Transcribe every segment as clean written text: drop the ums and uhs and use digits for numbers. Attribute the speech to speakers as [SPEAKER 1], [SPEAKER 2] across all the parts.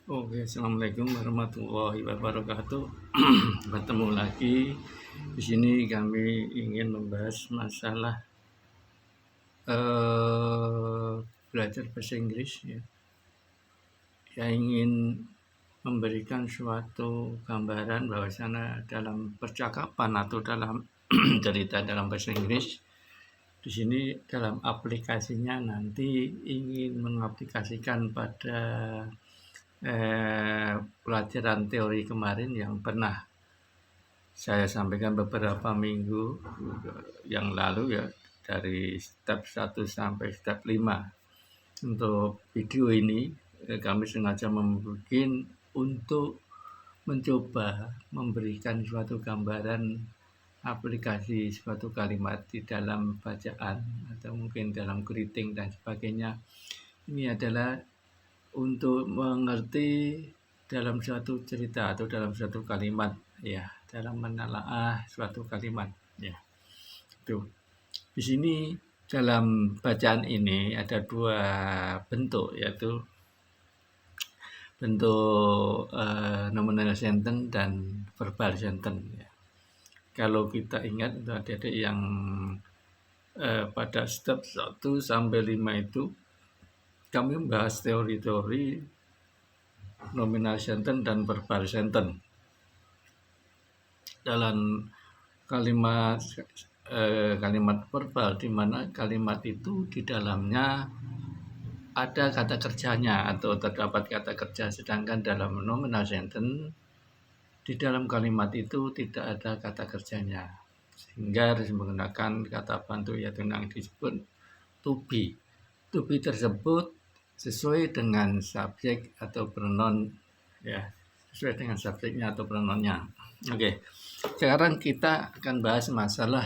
[SPEAKER 1] Oke, assalamualaikum warahmatullahi wabarakatuh. Bertemu lagi di sini kami ingin membahas masalah eh, belajar bahasa Inggris ya. Saya ingin memberikan suatu gambaran bahwasanya dalam percakapan atau dalam cerita dalam bahasa Inggris di sini dalam aplikasinya nanti ingin mengaplikasikan pada pelajaran teori kemarin yang pernah saya sampaikan beberapa minggu yang lalu ya, dari step 1 sampai step 5. Untuk video ini kami sengaja membuat untuk mencoba memberikan suatu gambaran aplikasi suatu kalimat di dalam bacaan atau mungkin dalam greeting dan sebagainya. Ini adalah untuk mengerti dalam suatu cerita atau dalam suatu kalimat ya, dalam menelaah suatu kalimat ya. Itu. Di sini dalam bacaan ini ada dua bentuk, yaitu bentuk nominal sentence dan verbal sentence ya. Kalau kita ingat itu adik-adik yang pada step 1 sampai 5 itu kami membahas teori-teori nominal sentence dan verbal sentence. Dalam kalimat kalimat verbal, di mana kalimat itu di dalamnya ada kata kerjanya atau terdapat kata kerja, sedangkan dalam nominal sentence di dalam kalimat itu tidak ada kata kerjanya, sehingga harus menggunakan kata bantu yaitu yang disebut to be. To be tersebut sesuai dengan subjek atau pronoun ya, sesuai dengan subjeknya atau pronounnya. Oke, sekarang kita akan bahas masalah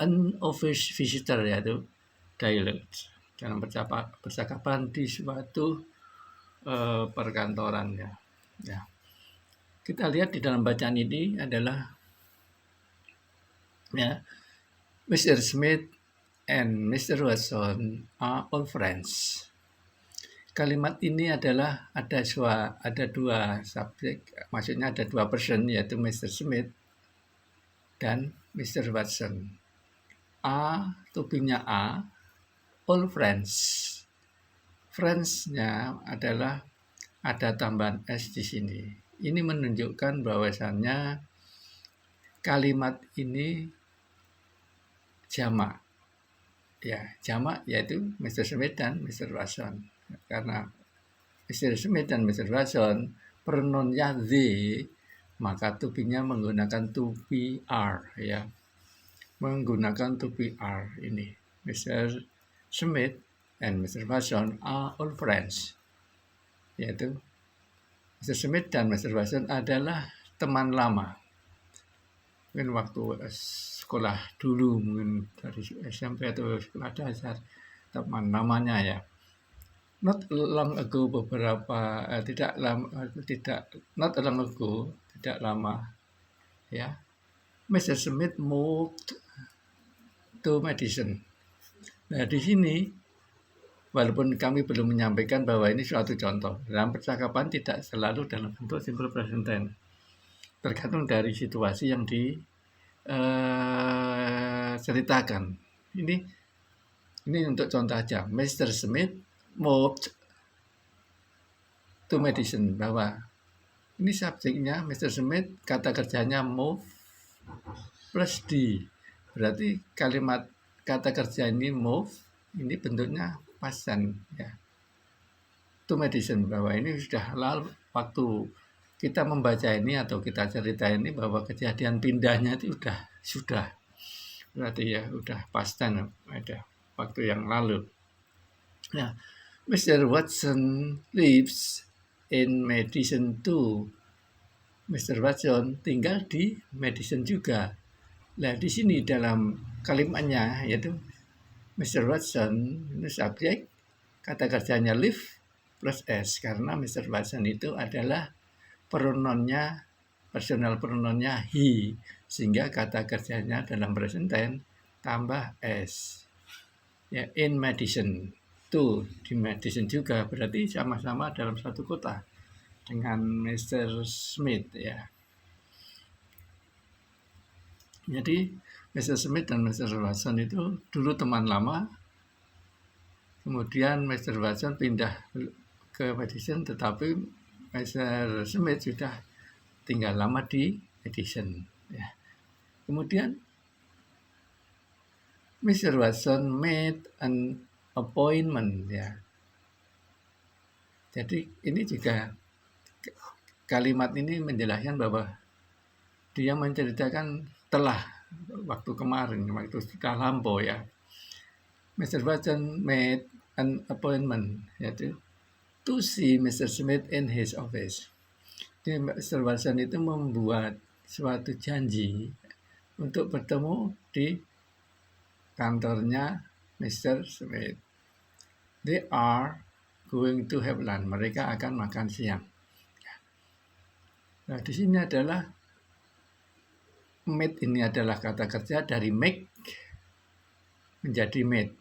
[SPEAKER 1] an office visitor, yaitu dialect dalam percakapan di suatu perkantoran ya. Ya. Kita lihat di dalam bacaan ini adalah ya, Mr. Smith and Mr. Watson are all friends. Kalimat ini adalah ada dua subjek, maksudnya ada dua person, yaitu Mr. Smith dan Mr. Watson. To be-nya all friends. Friends-nya adalah ada tambahan S di sini. Ini menunjukkan bahwasannya kalimat ini jamak. Ya, jamak yaitu Mr. Smith dan Mr. Watson. Karena Mr. Smith dan Mr. Watson pronounnya they, maka to be-nya menggunakan to be are ya. Menggunakan to be are ini. Mr. Smith and Mr. Watson are all friends. Yaitu Mr. Smith dan Mr. Watson adalah teman lama. Mungkin waktu sekolah dulu, mungkin dari SMP atau sekolah dasar, teman namanya ya. Not long ago tidak lama ya. Mr. Smith moved to Madison. Nah, di sini walaupun kami belum menyampaikan bahwa ini suatu contoh, dalam percakapan tidak selalu dalam bentuk simple present tense. Tergantung dari situasi yang diceritakan. Ini untuk contoh aja. Mr. Smith moved to Madison, bahwa ini subjeknya Mr. Smith, kata kerjanya move plus D. Berarti kalimat kata kerja ini move, ini bentuknya past tense ya. To Madison, bahwa ini sudah lalu waktu kita membaca ini atau kita cerita ini, bahwa kejadian pindahnya itu sudah berarti ya udah past tense, ada waktu yang lalu. Nah, Mr. Watson lives in Madison too. Mr. Watson tinggal di Madison juga. Nah, di sini dalam kalimatnya yaitu Mr. Watson ini subjek, kata kerjanya live plus S, karena Mr. Watson itu adalah pronounnya, personal pronounnya he, sehingga kata kerjanya dalam present tense tambah S ya, in Madison to di Madison juga, berarti sama-sama dalam satu kota dengan Mr. Smith ya. Jadi Mr. Smith dan Mr. Watson itu dulu teman lama, kemudian Mr. Watson pindah ke Madison, tetapi Mr. Smith sudah tinggal lama di Madison ya. Kemudian Mr. Watson made an appointment ya. Jadi ini juga kalimat ini menjelaskan bahwa dia menceritakan telah waktu kemarin, waktu sudah lampau ya. Mr. Watson made an appointment yaitu to see Mr. Smith in his office. Jadi Mr. Watson itu membuat suatu janji untuk bertemu di kantornya Mr. Smith. They are going to have lunch. Mereka akan makan siang. Nah, di sini adalah made ini adalah kata kerja dari make menjadi made.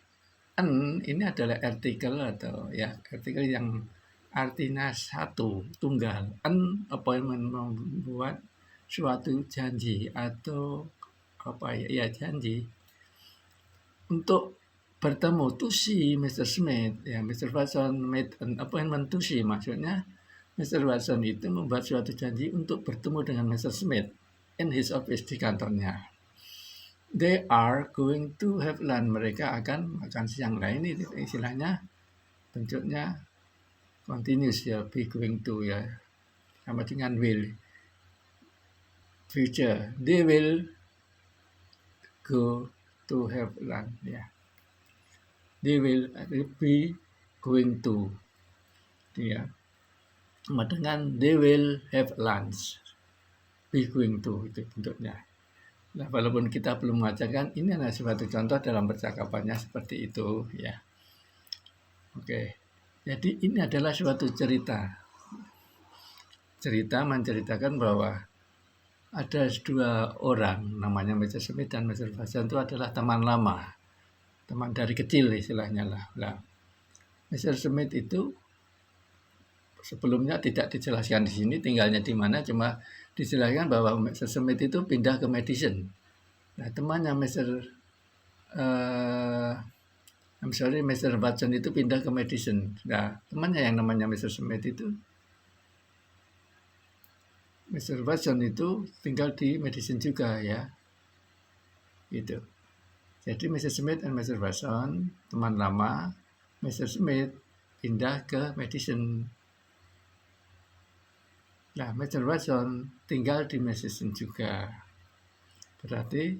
[SPEAKER 1] An ini adalah artikel atau ya artikel yang artinya satu, tunggal. An appointment membuat suatu janji atau apa ya, ya janji untuk bertemu to see Mr. Smith ya. Mr. Watson made an appointment to see, maksudnya Mr. Watson itu membuat suatu janji untuk bertemu dengan Mr. Smith in his office di kantornya. They are going to have lunch. Mereka akan makan siang. Nah ini istilahnya bentuknya continuous ya, be going to ya, sama dengan will. Future, they will go to have lunch ya. They will be going to ya. Sama dengan they will have lunch. Be going to itu bentuknya. Nah, walaupun kita belum mengajarkan, ini adalah suatu contoh dalam percakapannya seperti itu ya. Oke. Jadi ini adalah suatu cerita. Cerita menceritakan bahwa ada dua orang namanya Mr. Smith dan Mr. Watson itu adalah teman lama. Teman dari kecil istilahnya lah. Nah, Mr. Smith itu sebelumnya tidak dijelaskan di sini tinggalnya di mana, cuma dijelaskan bahwa Mr. Smith itu pindah ke Madison. Nah, temannya Mr. Watson itu pindah ke Madison. Nah, temannya yang namanya Mr. Smith itu, Mr. Watson itu tinggal di Madison juga ya. Gitu. Jadi Mr. Smith dan Mr. Watson teman lama. Mr. Smith pindah ke Madison. Nah, Mr. Watson tinggal di Madison juga. Berarti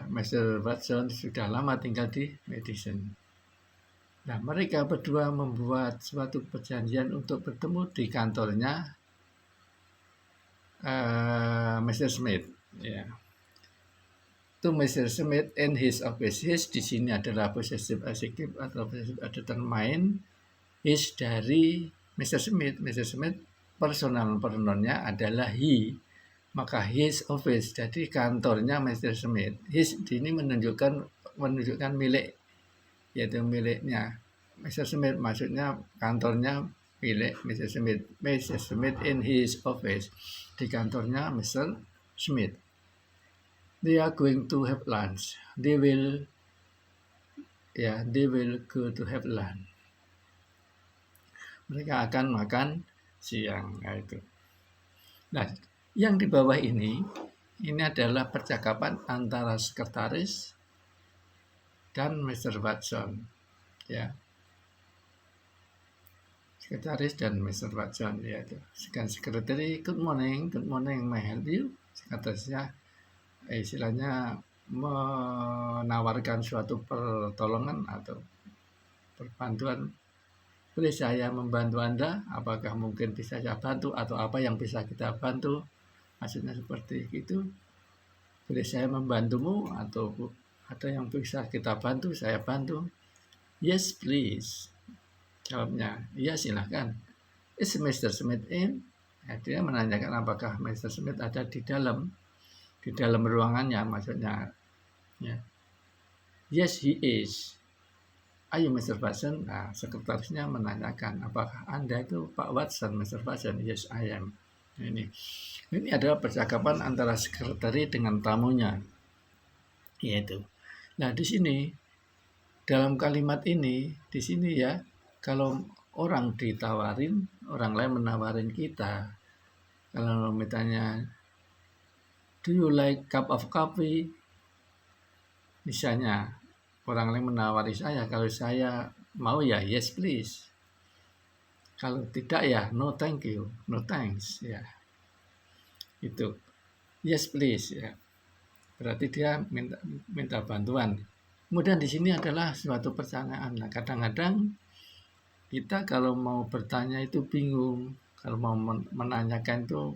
[SPEAKER 1] Mr. Watson sudah lama tinggal di Madison. Nah, mereka berdua membuat suatu perjanjian untuk bertemu di kantornya Mr. Smith. Ya. To Mr. Smith and his office. His di sini adalah possessive adjective atau possessive determined. His dari Mr. Smith. Mr. Smith personal pronounnya adalah he. Maka his office, jadi kantornya Mr. Smith. His ini menunjukkan milik, yaitu miliknya Mr. Smith, maksudnya kantornya milik Mr. Smith. Mr. Smith in his office, di kantornya Mr. Smith. They are going to have lunch. They will go to have lunch. Mereka akan makan siang, itu. Nah, yang di bawah ini adalah percakapan antara sekretaris dan Mr. Watson, ya. Sekretaris dan Mr. Watson, ya. Sekretari, good morning, may I help you? Sekretarisnya, istilahnya menawarkan suatu pertolongan atau perbantuan. Boleh saya membantu Anda? Apakah mungkin bisa saya bantu atau apa yang bisa kita bantu? Maksudnya seperti itu. Boleh saya membantumu atau ada yang bisa kita bantu, saya bantu. Yes, please. Jawabnya, iya silahkan. Is Mr. Smith in? Ya, dia menanyakan apakah Mr. Smith ada di dalam ruangannya, maksudnya. Ya. Yes, he is. Are you Mr. Watson? Nah, sekretarisnya menanyakan, apakah Anda itu Pak Watson, Mr. Watson? Yes, I am. Ini adalah percakapan antara sekretari dengan tamunya, yaitu. Nah, di sini dalam kalimat ini, di sini ya, kalau orang ditawarin, orang lain menawarin kita, kalau misalnya, do you like cup of coffee? Misalnya, orang lain menawari saya, kalau saya mau ya yes please. Kalau tidak ya no thank you, no thanks ya. Itu yes please ya. Berarti dia minta bantuan. Kemudian di sini adalah suatu pertanyaan. Nah, kadang-kadang kita kalau mau bertanya itu bingung. Kalau mau menanyakan itu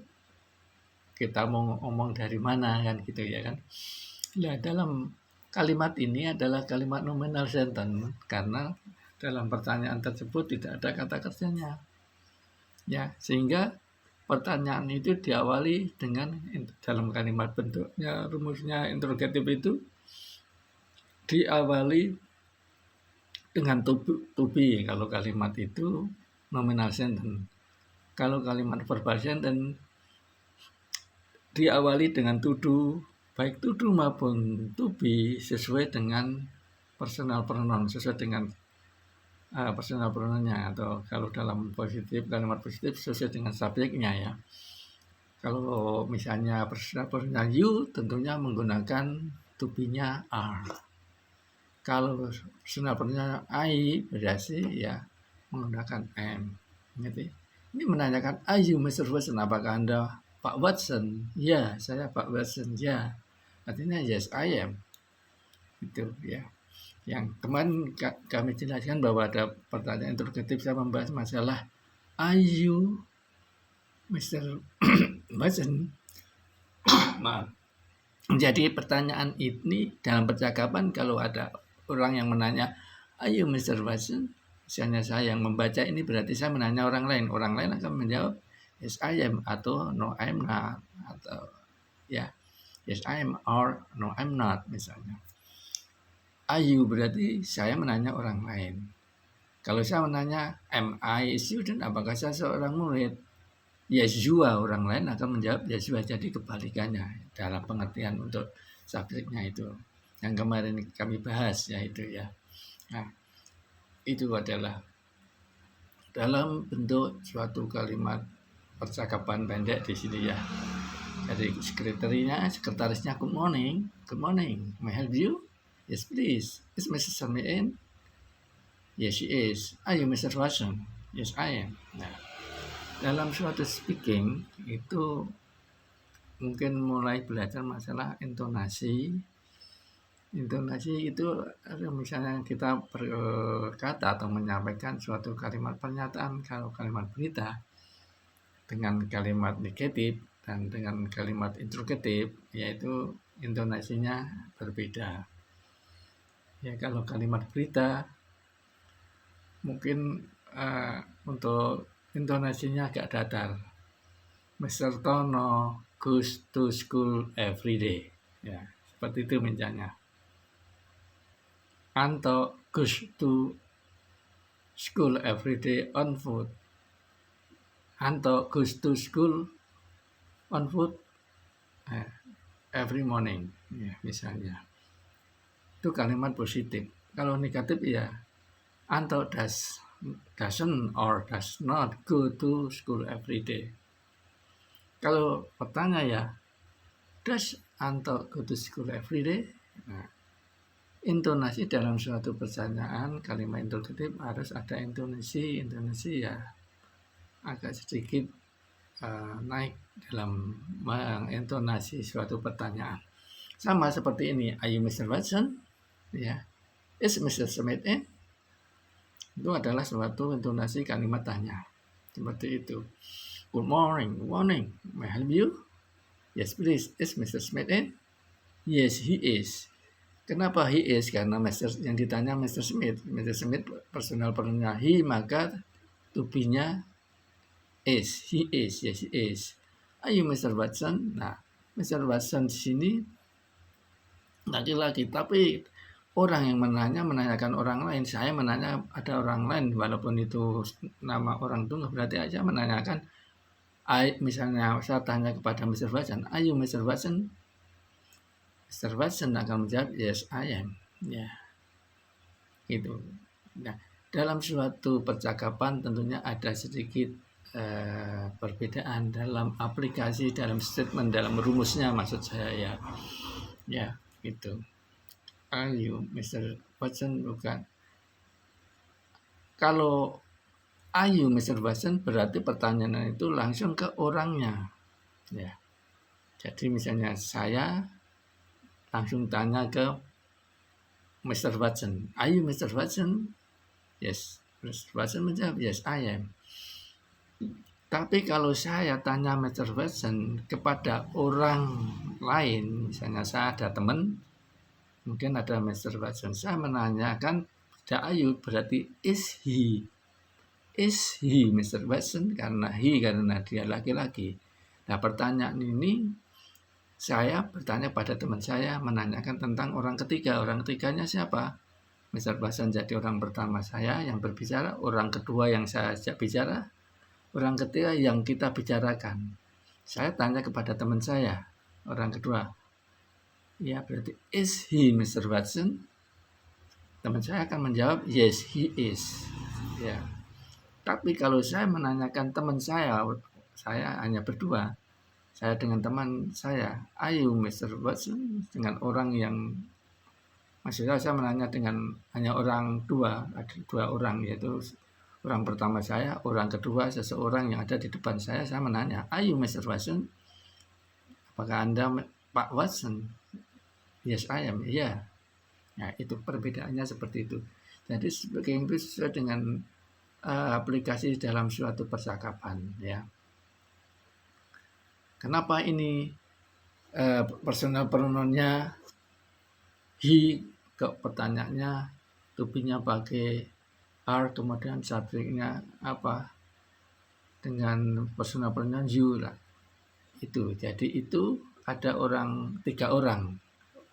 [SPEAKER 1] kita mau ngomong dari mana kan gitu ya kan. Nah, dalam kalimat ini adalah kalimat nominal sentence karena dalam pertanyaan tersebut tidak ada kata kerjanya. Ya, sehingga pertanyaan itu diawali dengan dalam kalimat bentuknya rumusnya interrogatif itu diawali dengan to be kalau kalimat itu nominal sentence. Kalau kalimat verbal sentence diawali dengan to do, baik to do maupun to be sesuai dengan personal pronoun, sesuai dengan personal pronounnya, atau kalau dalam positif, kalimat positif sesuai dengan subjeknya ya. Kalau misalnya personal pronoun you tentunya menggunakan to be-nya are. Kalau personal pronoun I berarti ya menggunakan am. Ini menanyakan, are you Mr. Watson? Apakah Anda Pak Watson? Ya, saya Pak Watson. Ya, artinya yes, I am. Itu ya. Yang kemarin kami jelaskan bahwa ada pertanyaan interrogatif, saya membahas masalah are you Mr. Watson? Maaf. Jadi pertanyaan ini dalam percakapan kalau ada orang yang menanya are you Mr. Watson? Misalnya saya yang membaca ini berarti saya menanya orang lain. Orang lain akan menjawab yes I am atau no I'm not, atau ya yes I am or no I'm not misalnya. Are you berarti saya menanya orang lain. Kalau saya menanya am I a student, apakah saya seorang murid? Yes you are, orang lain akan menjawab yes you are. Jadi kebalikannya dalam pengertian untuk subjeknya itu yang kemarin kami bahas yaitu ya. Nah, itu adalah dalam bentuk suatu kalimat percakapan pendek di sini ya. Jadi sekretarisnya good morning, may I help you? Yes please. Is Mrs. Sarmi in? Yes she is. Are you Mr. Watson? Yes I am. Nah, dalam suatu speaking itu mungkin mulai belajar masalah intonasi. Intonasi itu misalnya kita berkata atau menyampaikan suatu kalimat pernyataan, kalau kalimat berita dengan kalimat negatif dan dengan kalimat interrogatif, yaitu intonasinya berbeda. Ya, kalau kalimat berita mungkin untuk intonasinya agak datar. Mr. Tono goes to school every day. Ya, seperti itu misalnya. Anto goes to school every day on foot. Anto goes to school on foot every morning, ya, misalnya. Itu kalimat positif. Kalau negatif ya, Anto doesn't or does not go to school every day. Kalau pertanyaan ya, does Anto go to school every day? Nah, intonasi dalam suatu pertanyaan kalimat interrogatif harus ada intonasi ya agak sedikit naik dalam mengintonasi suatu pertanyaan. Sama seperti ini, are you Mr. Watson? Ya, is Mr. Smith in? Itu adalah suatu intonasi kalimat tanya. Seperti itu. Good morning, may I help you? Yes please, is Mr. Smith in? Yes he is. Kenapa he is? Karena yang ditanya Mr. Smith. Mr. Smith personal pronoun he, maka to be-nya is. He is. Yes, he is. Are you Mr. Watson? Nah, Mr. Watson di sini laki-laki, tapi orang yang menanyakan orang lain, saya menanya ada orang lain walaupun itu nama orang tunggal, berarti aja menanyakan, misalnya saya tanya kepada Mr. Watson, "Are you Mr. Watson?" Mr. Watson akan menjawab, "Yes, I am." Ya, gitu. Nah, dalam suatu percakapan tentunya ada sedikit perbedaan dalam aplikasi, dalam statement, dalam rumusnya maksud saya ya. Ya, gitu. Are you Mr. Watson? Bukan. Kalau are you Mr. Watson berarti pertanyaan itu langsung ke orangnya. Ya. Jadi misalnya saya langsung tanya ke Mr. Watson, "Are you Mr. Watson?" Yes. Mr. Watson menjawab, "Yes, I am." Tapi kalau saya tanya Mr. Watson kepada orang lain, misalnya saya ada teman, kemudian ada Mr. Watson, saya menanyakan, "The Ayu," berarti is he Mr. Watson, karena dia laki-laki. Nah, pertanyaan ini saya bertanya pada teman saya, menanyakan tentang orang ketiga. Orang ketiganya siapa? Mr. Watson jadi orang pertama saya yang berbicara, orang kedua yang saya ajak bicara, orang ketiga yang kita bicarakan. Saya tanya kepada teman saya, orang kedua. Ya, berarti is he Mr. Watson? Teman saya akan menjawab, yes, he is. Ya. Tapi kalau saya menanyakan teman saya hanya berdua, saya dengan teman saya, "Ayo Mr. Watson," dengan orang yang, maksudnya saya menanya dengan hanya orang dua, ada dua orang, yaitu orang pertama saya, orang kedua seseorang yang ada di depan saya menanya, "Ayo Mr. Watson, apakah Anda Pak Watson?" "Yes, I am." Iya. Nah, itu perbedaannya seperti itu. Jadi sebagai itu sesuai dengan aplikasi dalam suatu percakapan, ya. Kenapa ini personal pronounnya he, ke pertanyaannya to be-nya pakai are, kemudian subjeknya apa dengan personal pronoun you lah. Itu. Jadi itu ada tiga orang.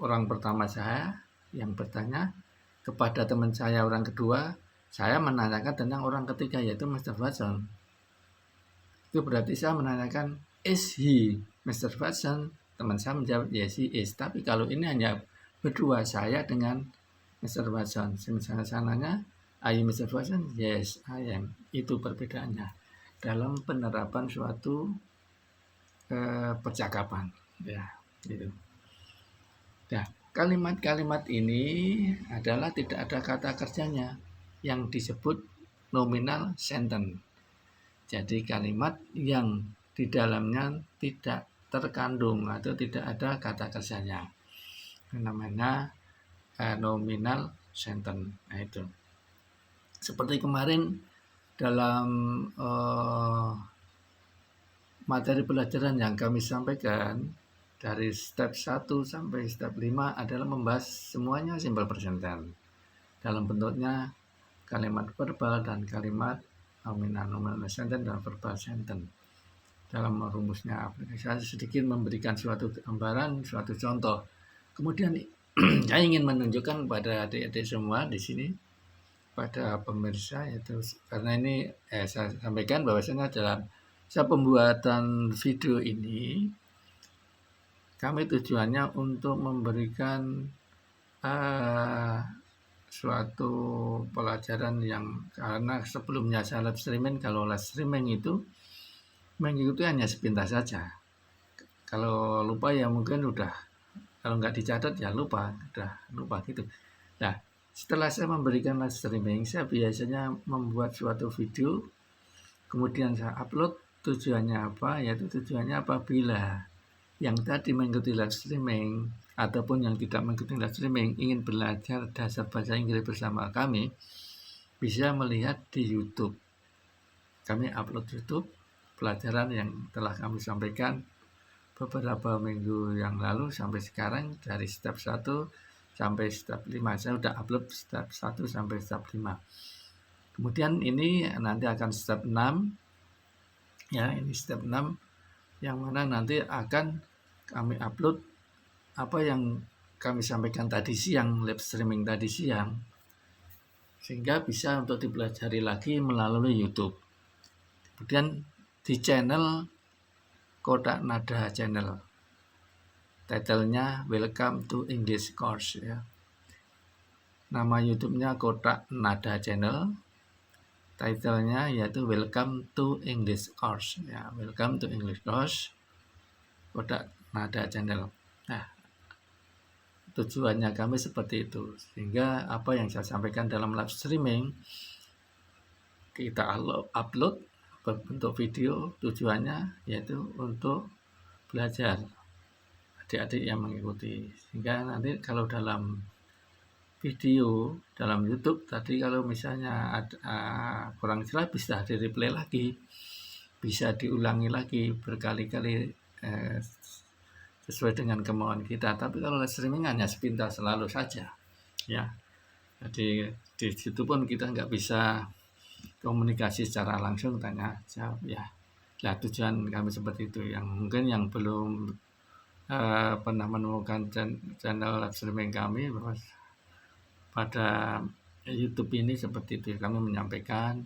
[SPEAKER 1] Orang pertama saya yang bertanya kepada teman saya, orang kedua, saya menanyakan tentang orang ketiga yaitu Mr. Watson. Itu berarti saya menanyakan, is he Mr. Watson? Teman saya menjawab, yes he is. Tapi kalau ini hanya berdua, saya dengan Mr. Watson. Misalnya saya nanya, are you Mr. Watson? Yes, I am. Itu perbedaannya dalam penerapan suatu percakapan. Ya, gitu. Nah, kalimat-kalimat ini adalah tidak ada kata kerjanya yang disebut nominal sentence. Jadi kalimat yang di dalamnya tidak terkandung atau tidak ada kata kerjanya. Namanya nominal sentence. Nah, itu. Seperti kemarin dalam materi pelajaran yang kami sampaikan dari step 1 sampai step 5 adalah membahas semuanya simple present tense. Dalam bentuknya kalimat verbal dan kalimat nominal sentence dan verbal sentence. Dalam rumusnya aplikasi saya sedikit memberikan suatu gambaran, suatu contoh. Kemudian saya ingin menunjukkan pada adik-adik semua di sini, pada pemirsa, yaitu karena ini saya sampaikan bahwasanya dalam pembuatan video ini kami tujuannya untuk memberikan suatu pelajaran yang, karena sebelumnya saya live streaming, kalau live streaming itu mengikuti hanya sepintas saja. Kalau lupa ya mungkin udah, kalau nggak dicatat ya lupa gitu. Nah, setelah saya memberikan live streaming, saya biasanya membuat suatu video, kemudian saya upload. Tujuannya apa? Yaitu tujuannya apabila yang tadi mengikuti live streaming ataupun yang tidak mengikuti live streaming ingin belajar dasar bahasa Inggris bersama kami, bisa melihat di YouTube. Kami upload YouTube pelajaran yang telah kami sampaikan beberapa minggu yang lalu sampai sekarang, dari step 1 sampai step 5. Saya sudah upload step 1 sampai step 5. Kemudian ini nanti akan step 6. Ya, ini step 6 yang mana nanti akan kami upload apa yang kami sampaikan tadi siang, live streaming tadi siang, sehingga bisa untuk dipelajari lagi melalui YouTube. Kemudian di channel Kotak Nada Channel, titlenya Welcome to English Course ya. Nama YouTube-nya Kotak Nada Channel, titlenya yaitu Welcome to English Course ya. Welcome to English Course Kotak Nada Channel. Nah, tujuannya kami seperti itu, sehingga apa yang saya sampaikan dalam live streaming kita upload berbentuk video, tujuannya yaitu untuk belajar adik-adik yang mengikuti, sehingga nanti kalau dalam video dalam YouTube tadi kalau misalnya ada kurang jelas bisa di replay lagi, bisa diulangi lagi berkali-kali sesuai dengan kemauan kita. Tapi kalau live streaming hanya sepintas selalu saja ya. Jadi di situ pun kita nggak bisa komunikasi secara langsung, tanya jawab ya. Nah, tujuan kami seperti itu. Yang mungkin yang belum pernah menemukan channel live streaming kami pada YouTube ini seperti itu. Kami menyampaikan,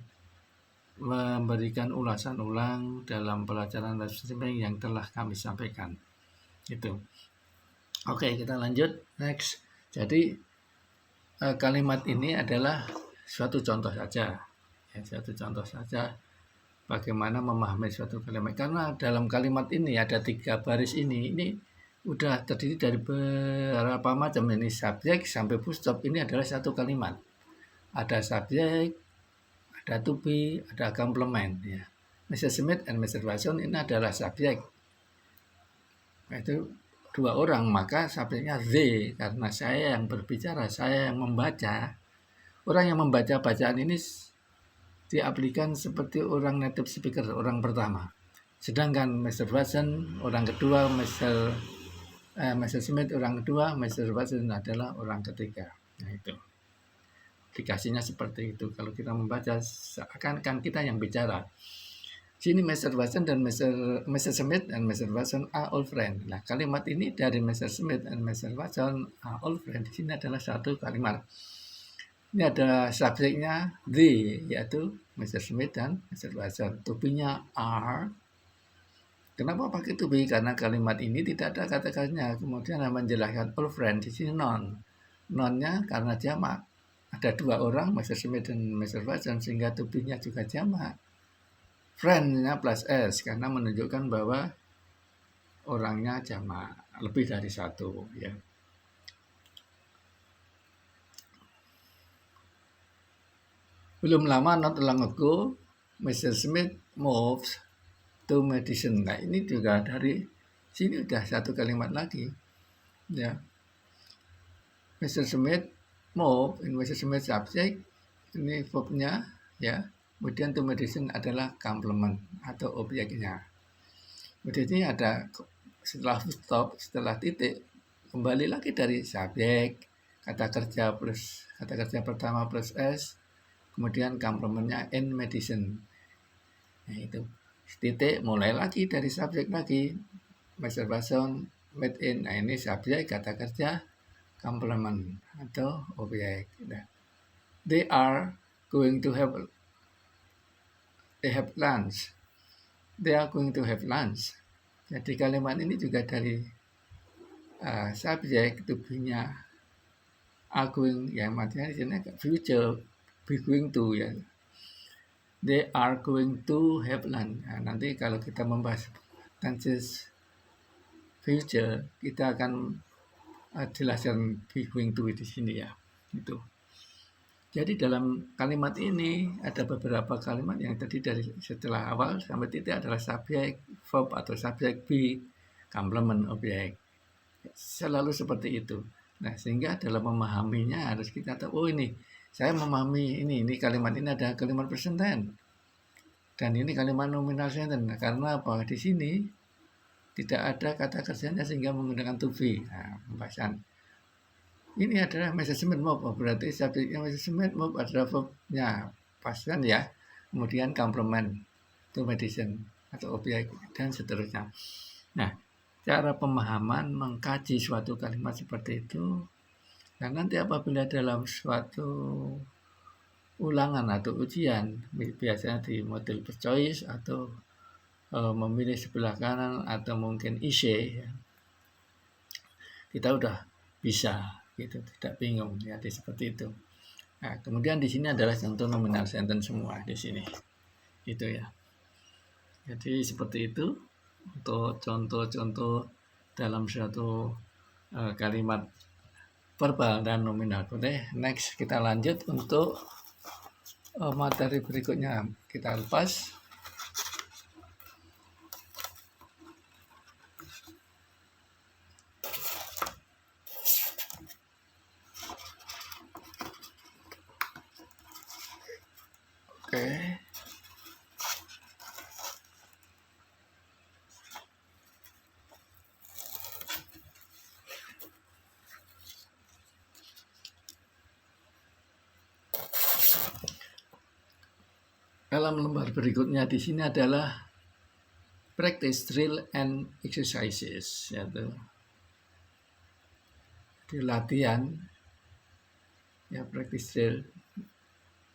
[SPEAKER 1] memberikan ulasan ulang dalam pelajaran live streaming yang telah kami sampaikan. Itu. Oke, kita lanjut next. Jadi kalimat ini adalah suatu contoh saja ya, suatu contoh saja bagaimana memahami suatu kalimat, karena dalam kalimat ini ada 3 baris ini udah terdiri dari beberapa macam, ini subjek sampai full stop, ini adalah satu kalimat, ada subjek, ada to be, ada complement ya. Mr. Smith and Mr. Watson ini adalah subjek, itu 2 orang, maka subjeknya they, karena saya yang berbicara, saya yang membaca. Orang yang membaca bacaan ini diaplikan seperti orang native speaker, orang pertama. Sedangkan Mr. Watson orang kedua, Mr. Smith orang kedua, Mr. Watson adalah orang ketiga. Nah itu. Aplikasinya seperti itu. Kalau kita membaca seakan-akan kita yang bicara. Sini Mr. Watson dan Mr. Smith dan Mr. Watson are all friends. Nah, kalimat ini dari Mr. Smith dan Mr. Watson are all friends. Di sini adalah satu kalimat. Ini ada subjeknya the, yaitu Mr. Smith dan Mr. Watson. To be-nya are. Kenapa pakai to be? Karena kalimat ini tidak ada kata-katanya. Kemudian menjelaskan all friends. Di sini non. Non-nya karena jamak. Ada 2 orang, Mr. Smith dan Mr. Watson, sehingga to be-nya juga jamak. Friend-nya plus S karena menunjukkan bahwa orangnya jamak, lebih dari 1 ya. Belum lama, not long ago, Mr. Smith moves to Madison. Nah, ini juga dari sini udah satu kalimat lagi ya. Mr. Smith move, in Mr. Smith subject, ini verb-nya ya. Kemudian to Madison adalah complement atau objeknya. Kemudian ini ada setelah stop, setelah titik, kembali lagi dari subjek, kata kerja plus kata kerja pertama plus S, kemudian complementnya in medicine. Nah itu titik, mulai lagi dari subjek lagi, Mr. Watson made in. Nah ini subjek, kata kerja, complement atau objek. Nah, they are going to have lunch. They are going to have lunch. Jadi kalimat ini juga dari subjek, to be-nya are going, yang artinya di sini future, be going to ya. They are going to have lunch. Nah, nanti kalau kita membahas tenses future, kita akan jelaskan be going to di sini ya. Itu. Jadi dalam kalimat ini ada beberapa kalimat yang tadi dari setelah awal sampai titik adalah subjek, verb atau subjek be, complement, objek. Selalu seperti itu. Nah, sehingga dalam memahaminya harus kita tahu, oh ini, saya memahami ini kalimat ini ada kalimat present tense. Dan ini kalimat nominal sentence. Nah, karena apa? Di sini tidak ada kata kerjanya sehingga menggunakan to be. Nah, pembahasan. Ini adalah Mr. Smith move, berarti subjeknya Mr. Smith move adalah verb-nya pasan ya, kemudian complement to medicine atau objek dan seterusnya. Nah, cara pemahaman mengkaji suatu kalimat seperti itu. Dan nanti apabila dalam suatu ulangan atau ujian, biasanya di multiple choice atau memilih sebelah kanan atau mungkin isi, ya, kita udah bisa gitu, tidak bingung ya seperti itu. Nah, kemudian di sini adalah contoh nominal sentence semua di sini. Itu ya. Jadi seperti itu untuk contoh-contoh dalam suatu kalimat verbal dan nominal. Oke, next kita lanjut untuk materi berikutnya. Kita lepas. Oke. Dalam lembar berikutnya di sini adalah practice drill and exercises, yaitu di latihan ya, practice drill,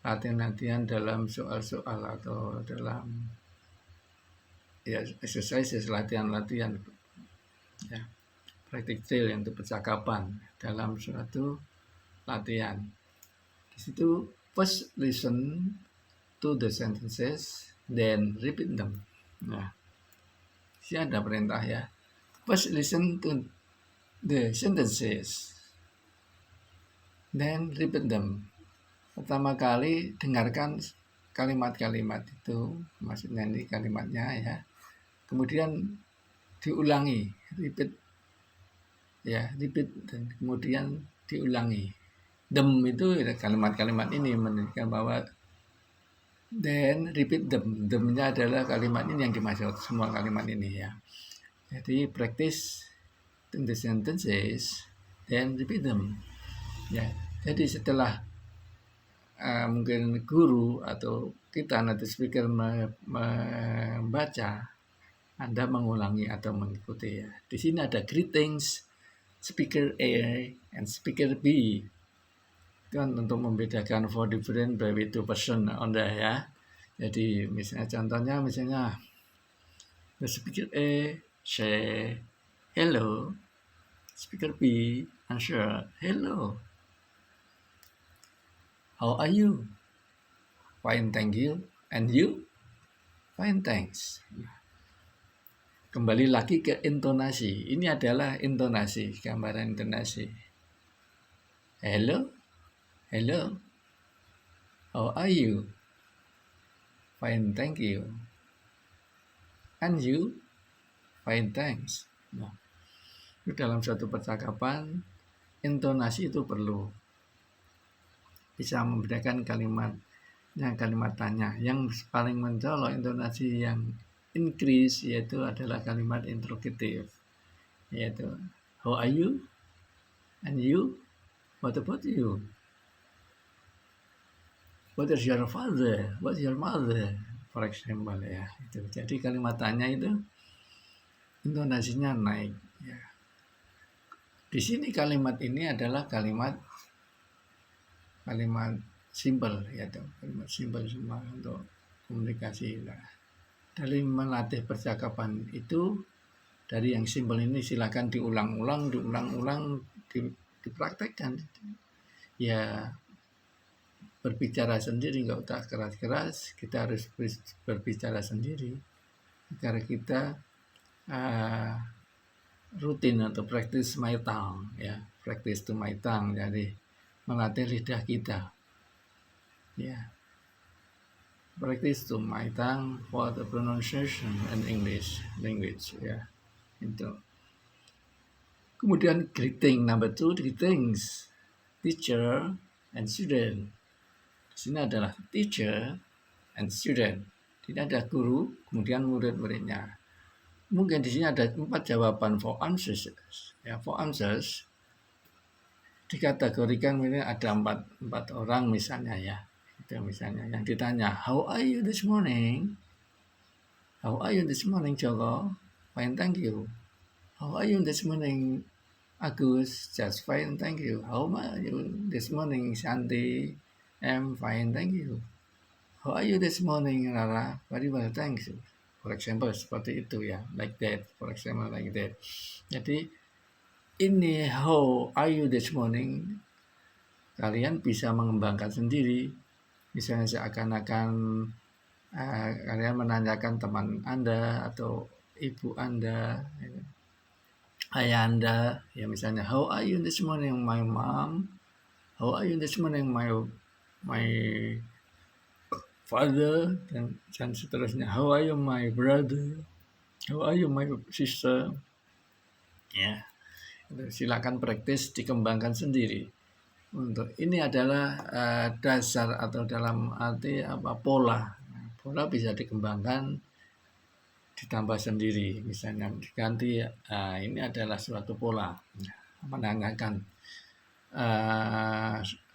[SPEAKER 1] latihan-latihan dalam soal-soal atau dalam ya exercises, latihan-latihan ya, practice drill untuk percakapan dalam suatu latihan. Di situ first listen to the sentences, then repeat them. Nah, sini ada perintah ya. First listen to the sentences, then repeat them. Pertama kali dengarkan kalimat-kalimat itu, maksudnya ini kalimatnya ya. Kemudian diulangi, repeat ya, repeat dan kemudian diulangi. Them itu ya, kalimat-kalimat ini menunjukkan bahwa then repeat them. Them-nya adalah kalimat ini yang dimaksud, semua kalimat ini ya. Jadi practice the sentences, then repeat them. Ya. Jadi setelah mungkin guru atau kita native speaker membaca, Anda mengulangi atau mengikuti ya. Di sini ada greetings, speaker A and speaker B. Kan untuk membedakan for different by two person Anda ya. Jadi misalnya contohnya the speaker A say hello, speaker B answer hello. How are you? Fine, thank you. And you? Fine, thanks. Kembali lagi ke intonasi. Ini adalah intonasi, gambaran intonasi. Hello? Hello? How are you? Fine, thank you. And you? Fine, thanks. Nah, dalam suatu percakapan, intonasi itu perlu. Bisa membedakan kalimat tanya. Yang paling mencolok intonasi yang increase yaitu adalah kalimat interrogative, yaitu how are you? And you? What about you? What is your father? What is your mother? For example ya. Itu. Jadi kalimat tanya itu intonasinya naik ya. Di sini kalimat ini adalah kalimat simple yaitu kalimat simple semua untuk komunikasi. Nah, dari melatih percakapan itu, dari yang simple ini silakan diulang-ulang, dipraktekkan. Ya, berbicara sendiri, nggak usah keras-keras, kita harus berbicara sendiri agar kita rutin atau practice my tongue ya, practice to my tongue, jadi melatih lidah kita ya, practice to my tongue for the pronunciation and English language ya, itu. Kemudian greeting number 2, greetings teacher and student. Di sini adalah teacher and student. Ini ada guru, kemudian murid-muridnya. Mungkin di sini ada 4 jawaban for answers. Ya, for answers dikategorikan ini ada 4 orang misalnya ya. Itu misalnya yang ditanya, how are you this morning? How are you this morning, Joko? Fine, thank you. How are you this morning, Agus? Just fine, thank you. How are you this morning, Shanti? I'm fine, thank you. How are you this morning, Rara? Very well, thanks. For example, seperti itu ya, like that. For example, like that. Jadi ini how are you this morning? Kalian bisa mengembangkan sendiri. Misalnya seakan-akan kalian menanyakan teman Anda atau ibu Anda, ayah Anda, ya misalnya, how are you this morning, my mom? How are you this morning, my father? Dan seterusnya, how are you, my brother? How are you, my sister? Ya, silakan praktis dikembangkan sendiri. Untuk ini adalah dasar atau dalam arti pola. Pola bisa dikembangkan, ditambah sendiri, misalnya diganti. Ini adalah suatu pola, menanyakan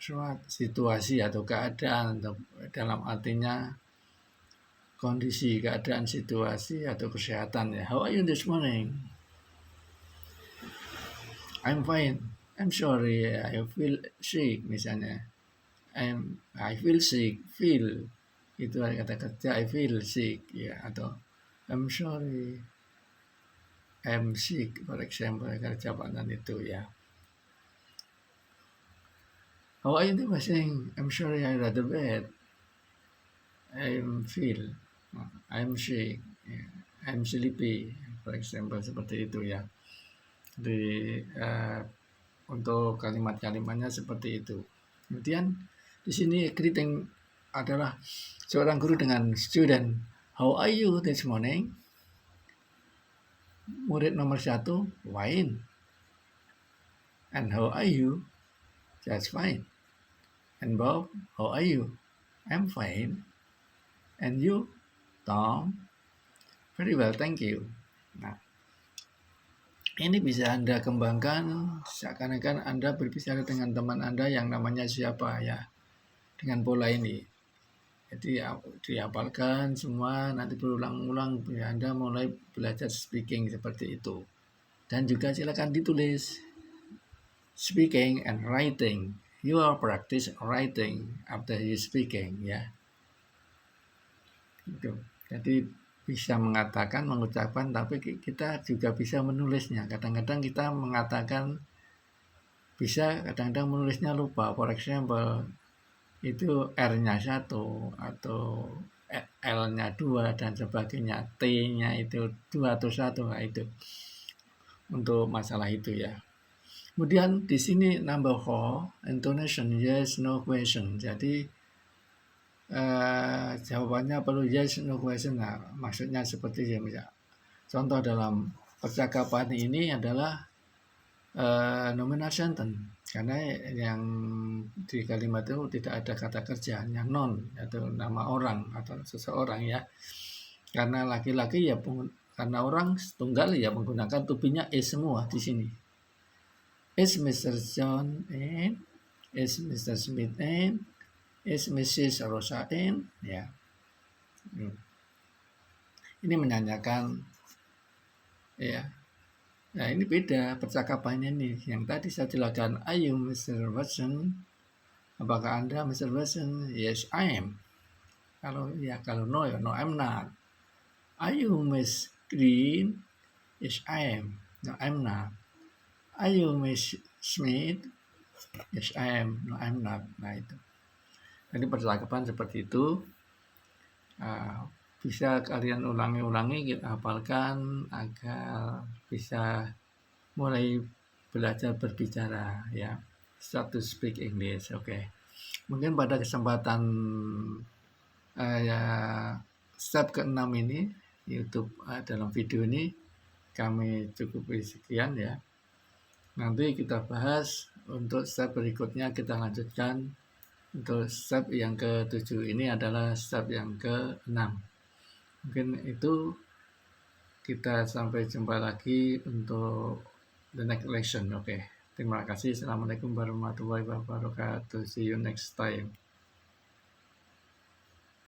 [SPEAKER 1] suatu situasi atau keadaan, atau dalam artinya kondisi, keadaan, situasi atau kesehatan ya. How are you this morning? I'm fine. I'm sorry, I feel sick misalnya. I feel sick. Feel itu kata kerja, I feel sick ya, atau I'm sorry, I'm sick, for example, kerja panan itu ya. How are you saying, I'm sorry, I rather bad. I'm sick, I'm sleepy, for example, seperti itu ya. Untuk kalimat-kalimatnya seperti itu. Kemudian di sini greeting adalah seorang guru dengan student. How are you this morning? Murid nomor 1, fine. And how are you? Just fine. And Bob, how are you? I'm fine. And you, Tom? Very well, thank you. Nah, ini bisa Anda kembangkan seakan-akan Anda berbicara dengan teman Anda yang namanya siapa ya, dengan pola ini. Jadi dihafalkan semua, nanti berulang-ulang ya, Anda mulai belajar speaking seperti itu. Dan juga silakan ditulis speaking and writing. You will practice writing after you speaking ya. Gitu. Jadi bisa mengatakan, mengucapkan, tapi kita juga bisa menulisnya. Kadang-kadang kita mengatakan bisa, kadang-kadang menulisnya lupa. For example, itu R-nya 1 atau L-nya 2 dan sebagainya. T-nya itu 2 atau 1, nah itu untuk masalah itu ya. Kemudian di sini number 4, intonation yes no question. Jadi jawabannya perlu yes no question. Nah, maksudnya seperti ya, misalnya contoh dalam percakapan ini adalah nominal sentence, karena yang di kalimat itu tidak ada kata kerja, hanya non atau nama orang atau seseorang ya. Karena laki-laki ya, karena orang tunggal ya menggunakan to be-nya is semua di sini. Is Mr. John in? Is Mr. Smith in? Is Mrs. Rosa in? Ya. Ini menanyakan ya. Nah, ini beda percakapannya nih. Yang tadi saya jelaskan, are you Mr. Watson? Apakah Anda Mr. Watson? Yes, I am. Kalau no ya, no I'm not. Are you Miss Green? Yes, I am. No, I'm not. Are you Miss Smith? Yes, I am. No, I'm not. Nah, itu. Jadi percakapan seperti itu bisa kalian ulangi-ulangi, kita hafalkan agar bisa mulai belajar berbicara ya. Start to speak English, oke. Mungkin pada kesempatan step ke-6 ini YouTube dalam video ini kami cukupi sekian ya. Nanti kita bahas untuk step berikutnya, kita lanjutkan. Untuk step yang ke-7 ini adalah step yang ke-6. Mungkin itu, kita sampai jumpa lagi untuk the next lesson. Oke. Terima kasih. Assalamualaikum warahmatullahi wabarakatuh. See you next time.